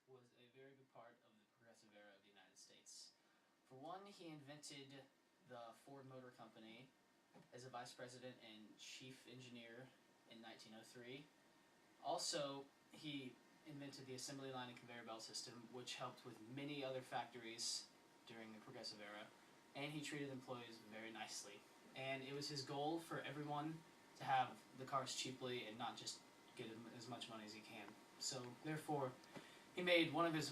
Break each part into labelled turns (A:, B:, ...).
A: was a very big part of the progressive era of the United States. For one, he invented the Ford Motor Company as a vice president and chief engineer in 1903. Also, he invented the assembly line and conveyor belt system, which helped with many other factories during the progressive era, and he treated employees very nicely. And it was his goal for everyone to have the cars cheaply and not just get as much money as he can. So, therefore, he made one of his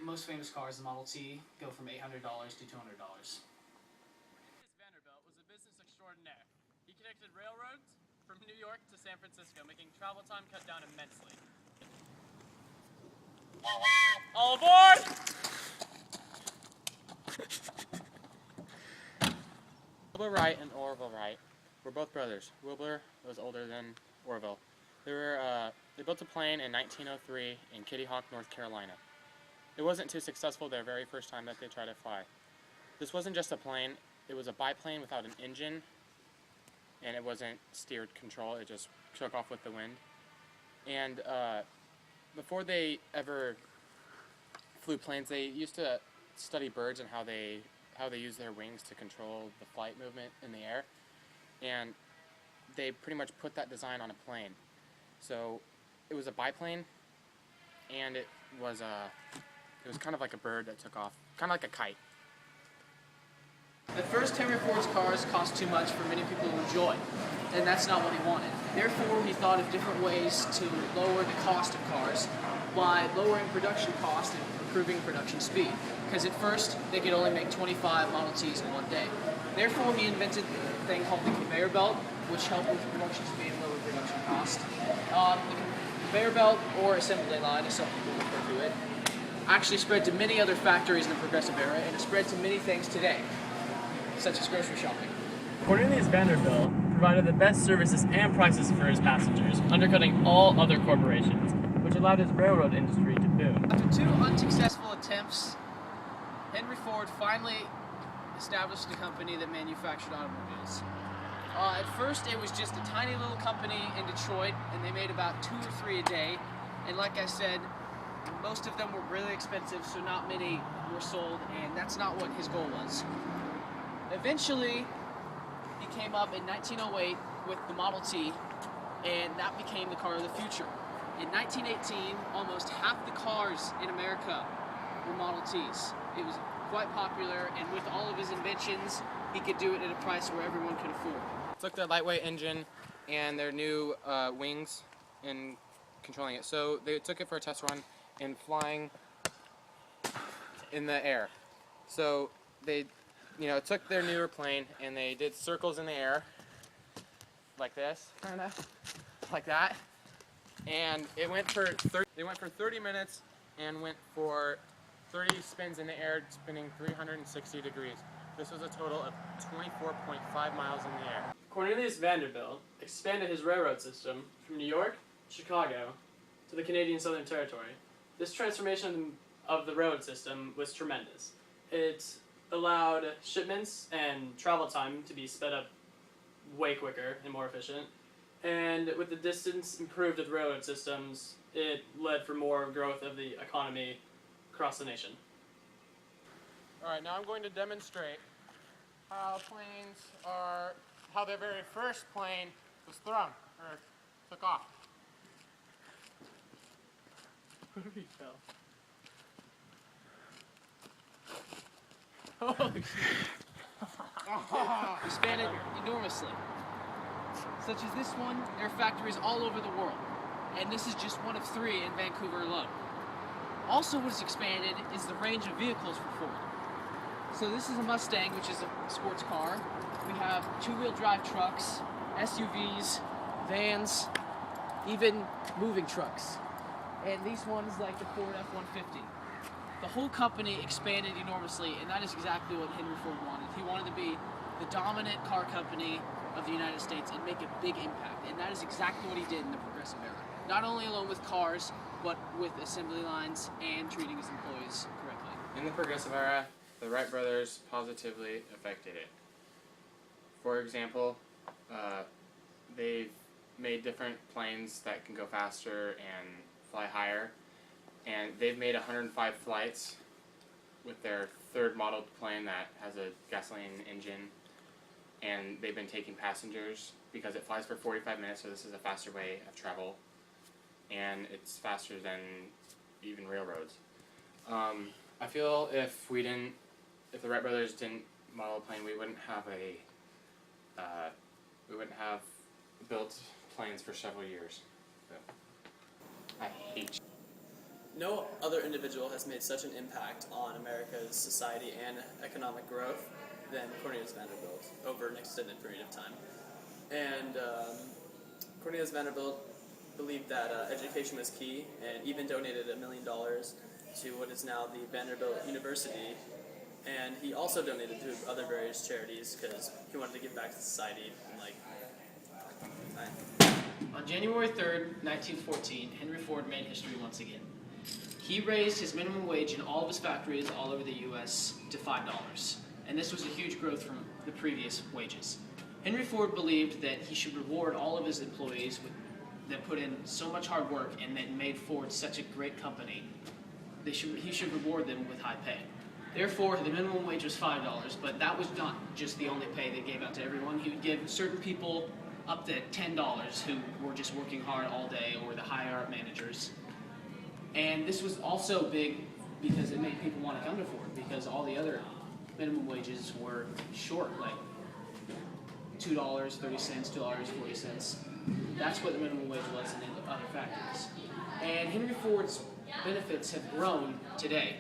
A: most famous cars, the Model T, go from $800 to $200.
B: Cornelius Vanderbilt was a business extraordinaire. He connected railroads from New York to San Francisco, making travel time cut down immensely. All aboard! Wilbur Wright and Orville Wright were both brothers. Wilbur was older than Orville. They built a plane in 1903 in Kitty Hawk, North Carolina. It wasn't too successful their very first time that they tried to fly. This wasn't just a plane, it was a biplane without an engine, and it wasn't steered control, it just took off with the wind. And before they ever flew planes, they used to study birds and how they use their wings to control the flight movement in the air. And they pretty much put that design on a plane. So it was a biplane, and it was kind of like a bird that took off, kind of like a kite.
A: At first, Henry Ford's cars cost too much for many people to enjoy, and that's not what he wanted. Therefore, he thought of different ways to lower the cost of cars by lowering production cost and improving production speed. Because at first, they could only make 25 Model Ts in one day. Therefore, he invented a thing called the conveyor belt, which helped with production speed and lower production cost. The conveyor belt, or assembly line, as some people refer to it, actually spread to many other factories in the progressive era, and it spread to many things today, such as grocery shopping.
B: Cornelius Vanderbilt provided the best services and prices for his passengers, undercutting all other corporations, which allowed his railroad industry to boom.
A: After two unsuccessful attempts, Henry Ford finally established a company that manufactured automobiles. At first, it was just a tiny little company in Detroit, and they made about 2 or 3 a day. And like I said, most of them were really expensive, so not many were sold, and that's not what his goal was. Eventually, he came up in 1908 with the Model T, and that became the car of the future. In 1918, almost half the cars in America were Model Ts. It was quite popular, and with all of his inventions, he could do it at a price where everyone could afford.
B: Took their lightweight engine and their new wings and controlling it. So they took it for a test run and flying in the air. So they took their newer plane and they did circles in the air like this, kind of like that. And it went for 30 minutes and went for 30 spins in the air, spinning 360 degrees. This was a total of 24.5 miles in the air. Cornelius Vanderbilt expanded his railroad system from New York, Chicago, to the Canadian Southern Territory. This transformation of the railroad system was tremendous. It allowed shipments and travel time to be sped up way quicker and more efficient. And with the distance improved of the railroad systems, it led for more growth of the economy across the nation. Alright, now I'm going to demonstrate how their very first plane was thrown, or took off. He fell. Holy shit.
A: Expanded enormously. Such as this one, there are factories all over the world, and this is just one of 3 in Vancouver alone. Also what is expanded is the range of vehicles for Ford. So this is a Mustang, which is a sports car. We have 2-wheel drive trucks, SUVs, vans, even moving trucks. And these ones like the Ford F-150. The whole company expanded enormously, and that is exactly what Henry Ford wanted. He wanted to be the dominant car company of the United States and make a big impact. And that is exactly what he did in the progressive era. Not only alone with cars, but with assembly lines and treating his employees correctly.
B: In the progressive era, the Wright Brothers positively affected it. For example, they've made different planes that can go faster and fly higher. and they've made 105 flights with their third model plane that has a gasoline engine, and they've been taking passengers because it flies for 45 minutes, so this is a faster way of travel, and it's faster than even railroads. I feel if the Wright Brothers didn't model a plane, we wouldn't have built planes for several years. So, I hate you.
C: No other individual has made such an impact on America's society and economic growth than Cornelius Vanderbilt over an extended period of time. And Cornelius Vanderbilt believed that education was key, and even donated $1 million to what is now the Vanderbilt University. And he also donated to other various charities because he wanted to give back to society in time.
A: On January 3rd, 1914, Henry Ford made history once again. He raised his minimum wage in all of his factories all over the U.S. to $5, and this was a huge growth from the previous wages. Henry Ford believed that he should reward all of his employees that put in so much hard work and that made Ford such a great company. He should reward them with high pay. Therefore, the minimum wage was $5, but that was not just the only pay they gave out to everyone. He would give certain people up to $10 who were just working hard all day, or the higher-up managers. And this was also big because it made people want to come to Ford, because all the other minimum wages were short, like $2.30, $2.40. That's what the minimum wage was in the other factories. And Henry Ford's benefits have grown today.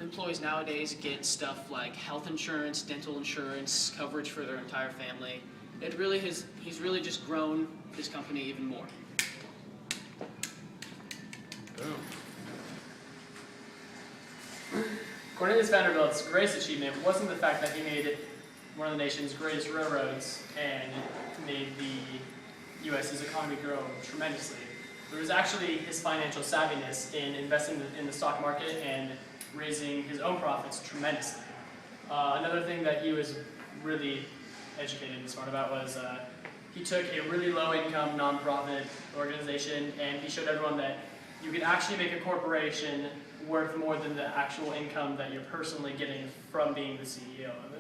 A: Employees nowadays get stuff like health insurance, dental insurance, coverage for their entire family. He's really just grown his company even more.
D: Cornelius Vanderbilt's greatest achievement wasn't the fact that he made one of the nation's greatest railroads and made the U.S.'s economy grow tremendously. It was actually his financial savviness in investing in the stock market and raising his own profits tremendously. Another thing that he was really educated and smart about was he took a really low-income nonprofit organization and he showed everyone that you could actually make a corporation worth more than the actual income that you're personally getting from being the CEO of it.